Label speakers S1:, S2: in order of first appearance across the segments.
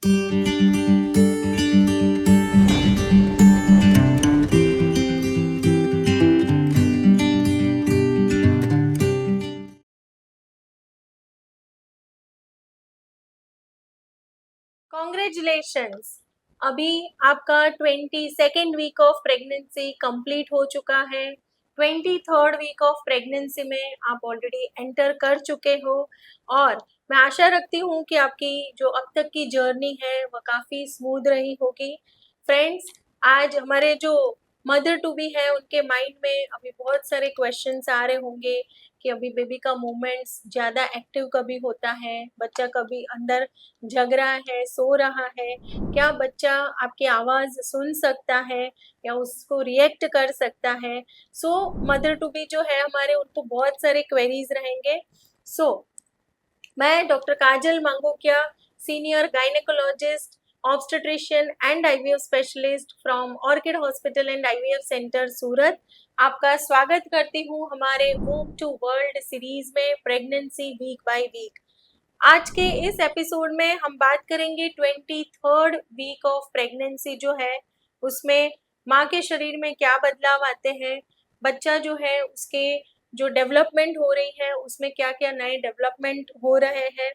S1: Congratulations. अभी आपका 22nd week of pregnancy complete हो चुका है। 23rd वीक ऑफ प्रेगनेंसी में आप ऑलरेडी एंटर कर चुके हो और मैं आशा रखती हूँ कि आपकी जो अब तक की जर्नी है वह काफ़ी स्मूथ रही होगी। फ्रेंड्स, आज हमारे जो मदर टू बी है उनके माइंड में अभी बहुत सारे क्वेश्चंस आ रहे होंगे कि अभी बेबी का मूवमेंट्स ज़्यादा एक्टिव कभी होता है, बच्चा कभी अंदर जग रहा है, सो रहा है, क्या बच्चा आपकी आवाज़ सुन सकता है या उसको रिएक्ट कर सकता है। सो मदर टू बी जो है हमारे, उनको बहुत सारे क्वेरीज रहेंगे। सो मैं doctor Kajal Mangokia, senior gynaecologist, obstetrician and IVF specialist from Orchid Hospital and IVF centre Surat, आपका स्वागत करती हूँ हमारे वूम टू वर्ल्ड सीरीज में प्रेगनेंसी वीक बाय वीक। आज के इस एपिसोड में हम बात करेंगे 23rd वीक ऑफ प्रेगनेंसी जो है उसमें माँ के शरीर में क्या बदलाव आते हैं, बच्चा जो है उसके जो डेवलपमेंट हो रही है उसमें क्या क्या नए डेवलपमेंट हो रहे हैं,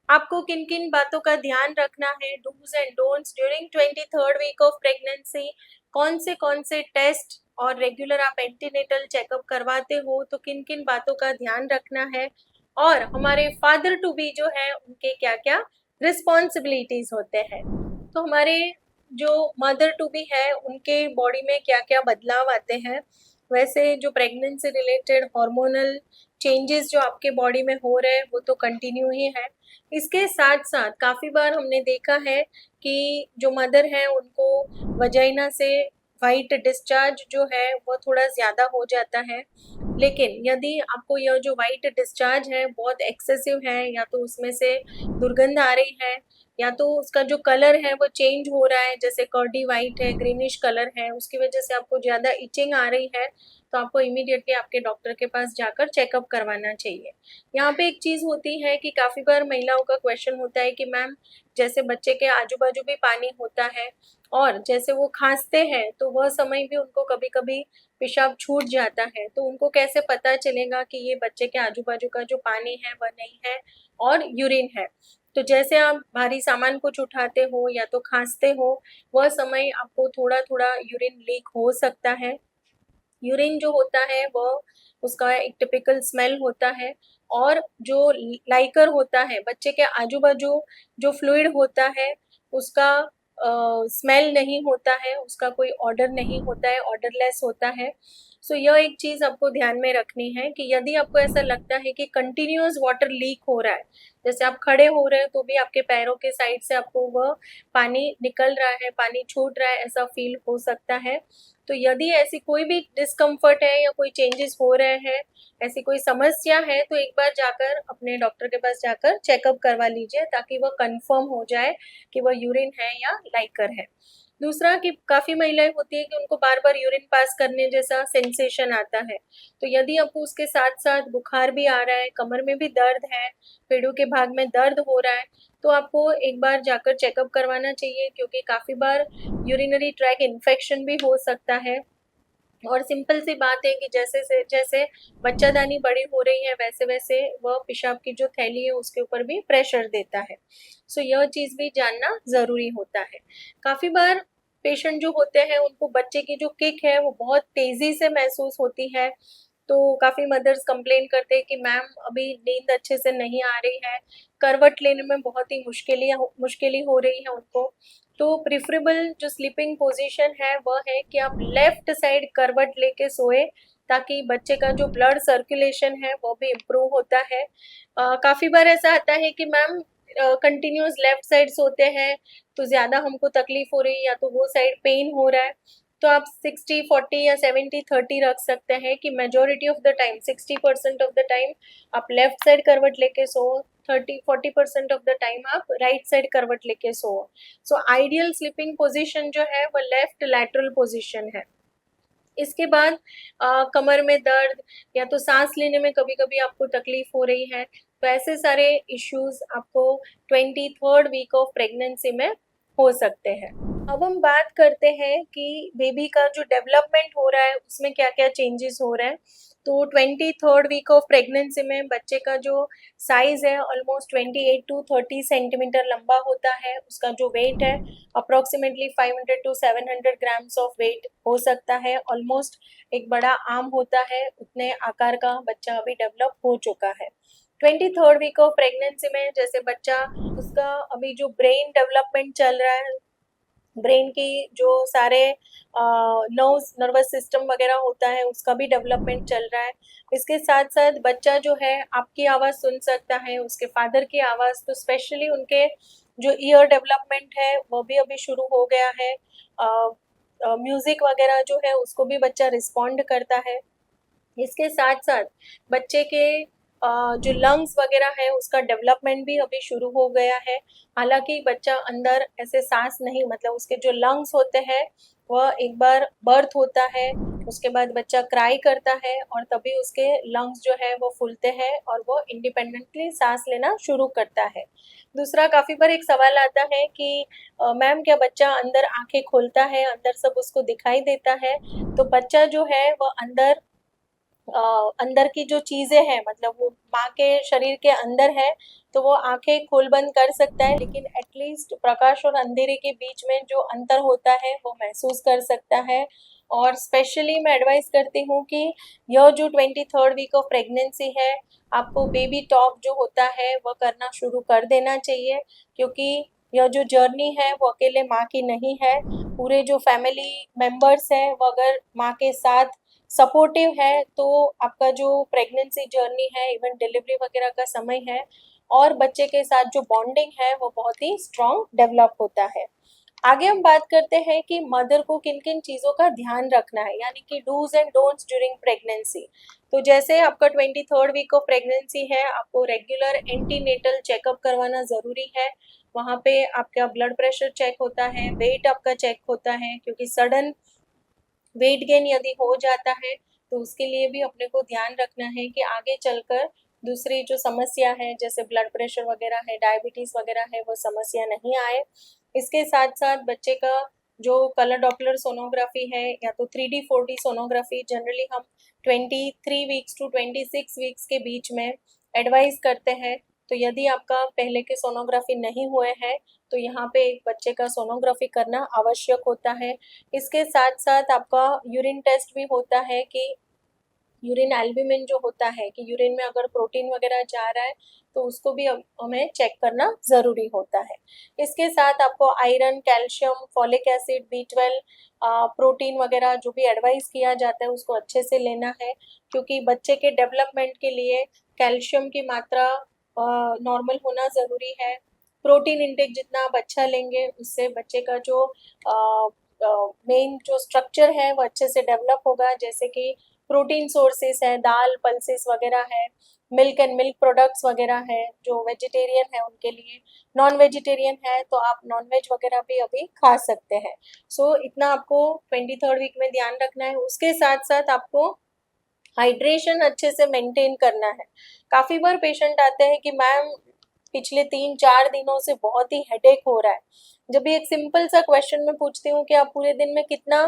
S1: आपको किन किन बातों का ध्यान रखना है, do's and don'ts during 23rd week of pregnancy, कौन से टेस्ट और रेगुलर आप एंटीनेटल चेकअप करवाते हो तो किन किन बातों का ध्यान रखना है, और हमारे फादर टू बी जो है उनके क्या क्या रिस्पॉन्सिबिलिटीज होते हैं। तो हमारे जो मदर टू बी है उनके बॉडी में क्या क्या बदलाव आते हैं, वैसे जो प्रेगनेंसी रिलेटेड हार्मोनल चेंजेस जो आपके बॉडी में हो रहे हैं वो तो कंटिन्यू ही है। इसके साथ साथ काफ़ी बार हमने देखा है कि जो मदर है उनको वजाइना से वाइट डिस्चार्ज जो है वो थोड़ा ज़्यादा हो जाता है, लेकिन यदि आपको यह जो वाइट डिस्चार्ज है बहुत एक्सेसिव है या तो उसमें से दुर्गंध आ रही है या तो उसका जो कलर है वो चेंज हो रहा है, जैसे कर्डी वाइट है, ग्रीनिश कलर है, उसकी वजह से आपको ज़्यादा इचिंग आ रही है, तो आपको इमीडिएटली आपके डॉक्टर के पास जाकर चेकअप करवाना चाहिए। यहाँ पे एक चीज़ होती है कि काफ़ी बार महिलाओं का क्वेश्चन होता है कि मैम जैसे बच्चे के आजू बाजू भी पानी होता है और जैसे वो खांसते हैं तो वह समय भी उनको कभी कभी पेशाब छूट जाता है, तो उनको कैसे पता चलेगा कि ये बच्चे के आजू बाजू का जो पानी है वह नहीं है और यूरिन है। तो जैसे आप भारी सामान कुछ उठाते हो या तो खांसते हो वह समय आपको थोड़ा थोड़ा यूरिन लीक हो सकता है। यूरिन जो होता है वह उसका एक टिपिकल स्मेल होता है और जो लाइकर होता है बच्चे के आजू बाजू जो फ्लूइड होता है उसका स्मेल नहीं होता है, उसका कोई ऑर्डर नहीं होता है, ऑर्डरलेस होता है। सो यह एक चीज़ आपको ध्यान में रखनी है कि यदि आपको ऐसा लगता है कि कंटिन्यूअस वाटर लीक हो रहा है, जैसे आप खड़े हो रहे हो तो भी आपके पैरों के साइड से आपको वह पानी निकल रहा है, पानी छूट रहा है, ऐसा फील हो सकता है। तो यदि ऐसी कोई भी डिस्कम्फर्ट है या कोई चेंजेस हो रहे हैं, ऐसी कोई समस्या है, तो एक बार जाकर अपने डॉक्टर के पास जाकर चेकअप करवा लीजिए ताकि वह कंफर्म हो जाए कि वह यूरिन है या लाइकर है। दूसरा कि काफ़ी महिलाएं होती है कि उनको बार बार यूरिन पास करने जैसा सेंसेशन आता है, तो यदि आपको उसके साथ साथ बुखार भी आ रहा है, कमर में भी दर्द है, पेड़ों के भाग में दर्द हो रहा है, तो आपको एक बार जाकर चेकअप करवाना चाहिए क्योंकि काफ़ी बार यूरिनरी ट्रैक इन्फेक्शन भी हो सकता है। और सिंपल सी बात है कि जैसे से जैसे बच्चादानी बड़ी हो रही है वैसे वैसे वह पेशाब की जो थैली है उसके ऊपर भी प्रेशर देता है। सो यह चीज़ भी जानना ज़रूरी होता है। काफ़ी बार पेशेंट जो होते हैं उनको बच्चे की जो किक है वो बहुत तेज़ी से महसूस होती है, तो काफ़ी मदर्स कंप्लेन करते हैं कि मैम अभी नींद अच्छे से नहीं आ रही है, करवट लेने में बहुत ही मुश्किल हो रही है उनको। तो प्रेफरेबल जो स्लीपिंग पोजीशन है वह है कि आप लेफ्ट साइड करवट लेके सोए ताकि बच्चे का जो ब्लड सर्कुलेशन है वो भी इम्प्रूव होता है। काफ़ी बार ऐसा आता है कि मैम कंटिन्यूस लेफ्ट साइड सोते हैं तो ज़्यादा हमको तकलीफ हो रही है या तो वो साइड पेन हो रहा है, तो आप 60-40 या 70-30 रख सकते हैं कि majority of the time 60% of the time आप लेफ्ट साइड करवट लेके सो, 30-40% ऑफ द टाइम आप राइट साइड करवट लेके सो। सो आइडियल स्लीपिंग पोजीशन जो है वो लेफ्ट लैटरल पोजीशन है। इसके बाद कमर में दर्द या तो सांस लेने में कभी कभी आपको तकलीफ हो रही है, तो ऐसे सारे इश्यूज आपको 23rd वीक ऑफ प्रेगनेंसी में हो सकते हैं। अब हम बात करते हैं कि बेबी का जो डेवलपमेंट हो रहा है उसमें क्या क्या चेंजेस हो रहे हैं। तो 23rd वीक ऑफ प्रेगनेंसी में बच्चे का जो साइज है ऑलमोस्ट 28 टू 30 सेंटीमीटर लंबा होता है। उसका जो वेट है approximately 500 to 700 grams of weight हो सकता है। ऑलमोस्ट एक बड़ा आम होता है उतने आकार का बच्चा अभी डेवलप हो चुका है। 23rd वीक ऑफ प्रेगनेंसी में जैसे बच्चा उसका अभी जो ब्रेन डेवलपमेंट चल रहा है, ब्रेन की जो सारे नर्वस सिस्टम वगैरह होता है उसका भी डेवलपमेंट चल रहा है। इसके साथ साथ बच्चा जो है आपकी आवाज़ सुन सकता है, उसके फादर की आवाज़, तो स्पेशली उनके जो ईयर डेवलपमेंट है वो भी अभी शुरू हो गया है। म्यूज़िक वगैरह जो है उसको भी बच्चा रिस्पॉन्ड करता है। इसके साथ साथ बच्चे के जो लंग्स वगैरह है उसका डेवलपमेंट भी अभी शुरू हो गया है। हालांकि बच्चा अंदर ऐसे सांस नहीं, मतलब उसके जो लंग्स होते हैं वह एक बार बर्थ होता है उसके बाद बच्चा क्राई करता है और तभी उसके लंग्स जो है वो फूलते हैं और वो इंडिपेंडेंटली सांस लेना शुरू करता है। दूसरा काफ़ी बार एक सवाल आता है कि मैम क्या बच्चा अंदर आंखें खोलता है, अंदर सब उसको दिखाई देता है? तो बच्चा जो है वो अंदर की जो चीजें हैं, मतलब वो माँ के शरीर के अंदर है तो वो आंखें खोल बंद कर सकता है, लेकिन एटलीस्ट प्रकाश और अंधेरे के बीच में जो अंतर होता है वो महसूस कर सकता है। और स्पेशली मैं एडवाइस करती हूँ कि यह जो 23rd वीक ऑफ प्रेगनेंसी है आपको बेबी टॉक जो होता है वह करना शुरू कर देना चाहिए, क्योंकि यह जो जर्नी है वो अकेले माँ की नहीं है। पूरे जो फैमिली मेंबर्स हैं वो अगर माँ के साथ सपोर्टिव है तो आपका जो प्रेगनेंसी जर्नी है, इवन डिलीवरी वगैरह का समय है और बच्चे के साथ जो बॉन्डिंग है वो बहुत ही स्ट्रॉन्ग डेवलप होता है। आगे हम बात करते हैं कि मदर को किन किन चीज़ों का ध्यान रखना है, यानी कि do's and don'ts during pregnancy. तो जैसे आपका 23rd वीक ऑफ प्रेगनेंसी है, आपको रेगुलर एंटीनेटल चेकअप करवाना ज़रूरी है। वहाँ पे आपका ब्लड प्रेशर चेक होता है, वेट आपका चेक होता है, क्योंकि सडन वेट गेन यदि हो जाता है तो उसके लिए भी अपने को ध्यान रखना है कि आगे चलकर दूसरी जो समस्या है जैसे ब्लड प्रेशर वगैरह है, डायबिटीज़ वगैरह है, वो समस्या नहीं आए। इसके साथ साथ बच्चे का जो कलर डॉपलर सोनोग्राफी है या तो 3D 4D सोनोग्राफी जनरली हम 23 वीक्स टू 26 वीक्स के बीच में एडवाइस करते हैं। तो यदि आपका पहले के सोनोग्राफी नहीं हुए हैं तो यहाँ पे एक बच्चे का सोनोग्राफी करना आवश्यक होता है। इसके साथ साथ आपका यूरिन टेस्ट भी होता है कि यूरिन एल्ब्यूमिन जो होता है कि यूरिन में अगर प्रोटीन वगैरह जा रहा है तो उसको भी हमें चेक करना ज़रूरी होता है। इसके साथ आपको iron, calcium, folic acid, B12 protein वगैरह जो भी एडवाइस किया जाता है उसको अच्छे से लेना है, क्योंकि बच्चे के डेवलपमेंट के लिए कैल्शियम की मात्रा नॉर्मल होना ज़रूरी है। प्रोटीन इंटेक जितना आप अच्छा लेंगे उससे बच्चे का जो मेन जो स्ट्रक्चर है वो अच्छे से डेवलप होगा, जैसे कि प्रोटीन सोर्सेस है, दाल, पल्सेस वगैरह है, मिल्क एंड मिल्क प्रोडक्ट्स वगैरह है जो वेजिटेरियन है उनके लिए। नॉन वेजिटेरियन है तो आप नॉन वेज वगैरह भी अभी खा सकते हैं। सो इतना आपको 23rd वीक में ध्यान रखना है। उसके साथ साथ आपको हाइड्रेशन अच्छे से मेंटेन करना है। काफ़ी बार पेशेंट आते हैं कि मैम पिछले 3-4 दिनों से बहुत ही हेडेक हो रहा है। जब भी एक सिंपल सा क्वेश्चन मैं पूछती हूँ कि आप पूरे दिन में कितना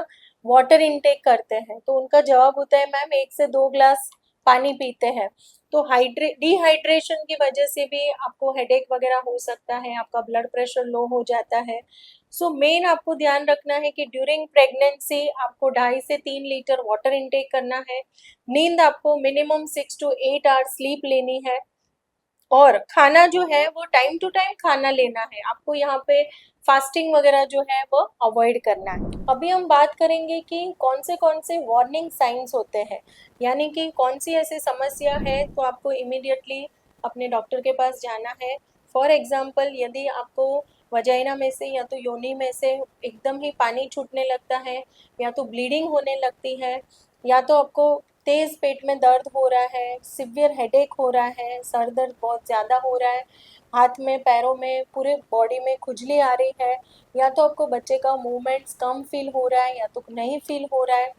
S1: वाटर इनटेक करते हैं, तो उनका जवाब होता है मैम 1 से 2 ग्लास पानी पीते हैं। तो डिहाइड्रेशन की वजह से भी आपको हेडेक वगैरह हो सकता है, आपका ब्लड प्रेशर लो हो जाता है। सो मेन आपको ध्यान रखना है कि ड्यूरिंग प्रेगनेंसी आपको 2.5 से 3 लीटर वाटर इनटेक करना है। नींद आपको मिनिमम 6 टू 8 आवर्स स्लीप लेनी है और खाना जो है वो टाइम टू टाइम खाना लेना है। आपको यहाँ पे फास्टिंग वगैरह जो है वो अवॉइड करना है। अभी हम बात करेंगे कि कौन से वार्निंग साइंस होते हैं, यानी कि कौन सी ऐसी समस्या है तो आपको इमीडिएटली अपने डॉक्टर के पास जाना है। फॉर एग्जाम्पल यदि आपको वजाइना में से या तो योनि में से एकदम ही पानी छूटने लगता है, या तो ब्लीडिंग होने लगती है, या तो आपको तेज़ पेट में दर्द हो रहा है, सिवियर हेडेक हो रहा है, सर दर्द बहुत ज़्यादा हो रहा है, हाथ में, पैरों में, पूरे बॉडी में खुजली आ रही है, या तो आपको बच्चे का मूवमेंट्स कम फील हो रहा है या तो नहीं फील हो रहा है,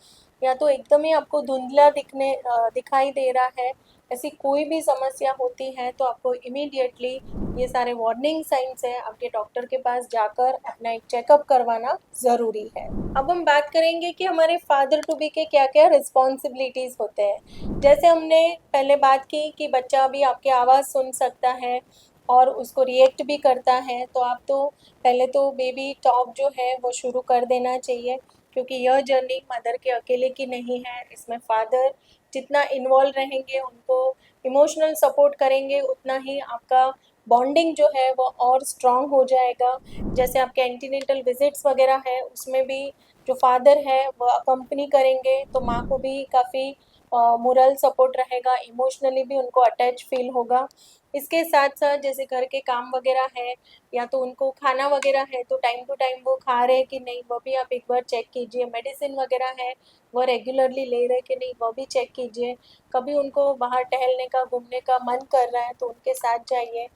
S1: या तो एकदम ही आपको धुंधला दिखाई दे रहा है, ऐसी कोई भी समस्या होती है तो आपको इमीडिएटली, ये सारे वार्निंग साइंस हैं, आपके डॉक्टर के पास जाकर अपना एक चेकअप करवाना ज़रूरी है। अब हम बात करेंगे कि हमारे फादर टू बी के क्या क्या रिस्पॉन्सिबिलिटीज़ होते हैं। जैसे हमने पहले बात की कि बच्चा भी आपकी आवाज़ सुन सकता है और उसको रिएक्ट भी करता है, तो आप तो पहले तो बेबी टॉक जो है वो शुरू कर देना चाहिए, क्योंकि यह जर्नी मदर के अकेले की नहीं है। इसमें फादर जितना इन्वॉल्व रहेंगे, उनको इमोशनल सपोर्ट करेंगे, उतना ही आपका बॉन्डिंग जो है वो और स्ट्रॉन्ग हो जाएगा। जैसे आपके एंटीनेटल विजिट्स वगैरह है, उसमें भी जो फादर है वो अकम्पनी करेंगे, तो माँ को भी काफ़ी मोरल सपोर्ट रहेगा, इमोशनली भी उनको अटैच फील होगा। इसके साथ साथ जैसे घर के काम वगैरह है, या तो उनको खाना वगैरह है तो टाइम टू टाइम वो खा रहे हैं कि नहीं, वो भी आप एक बार चेक कीजिए। मेडिसिन वगैरह है वो रेगुलरली ले रहे कि नहीं, वो भी चेक कीजिए। कभी उनको बाहर टहलने का, घूमने का मन कर रहा है तो उनके साथ जाइए।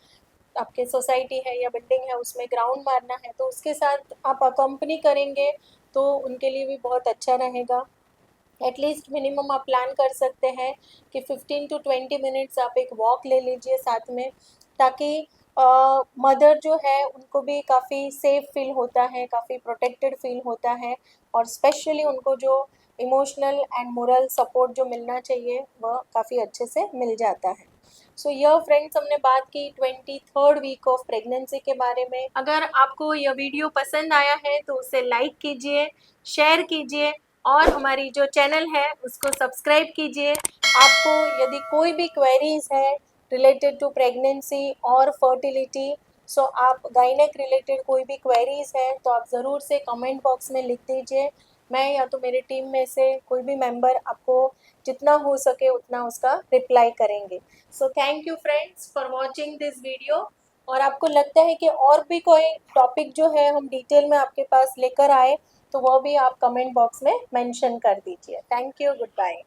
S1: आपके सोसाइटी है या बिल्डिंग है उसमें ग्राउंड मारना है तो उसके साथ आप अकम्पनी करेंगे तो उनके लिए भी बहुत अच्छा रहेगा। एटलीस्ट मिनिमम आप प्लान कर सकते हैं कि 15 टू 20 मिनट्स आप एक वॉक ले लीजिए साथ में, ताकि मदर जो है उनको भी काफ़ी सेफ फील होता है, काफ़ी प्रोटेक्टेड फील होता है, और स्पेशली उनको जो इमोशनल एंड मोरल सपोर्ट जो मिलना चाहिए वह काफ़ी अच्छे से मिल जाता है। सो यह फ्रेंड्स हमने बात की 23rd वीक ऑफ प्रेगनेंसी के बारे में। अगर आपको यह वीडियो पसंद आया है तो उसे लाइक कीजिए, शेयर कीजिए और हमारी जो चैनल है उसको सब्सक्राइब कीजिए। आपको यदि कोई भी क्वेरीज है रिलेटेड टू प्रेगनेंसी और फर्टिलिटी, सो आप गाइनेक रिलेटेड कोई भी क्वेरीज है तो आप ज़रूर से कमेंट बॉक्स में लिख दीजिए। मैं या तो मेरी टीम में से कोई भी मेंबर आपको जितना हो सके उतना उसका रिप्लाई करेंगे। So thank you friends for watching this video. और आपको लगता है कि और भी कोई टॉपिक जो है हम डिटेल में आपके पास लेकर आए तो वो भी आप कमेंट बॉक्स में मेंशन कर दीजिए। Thank you, good bye.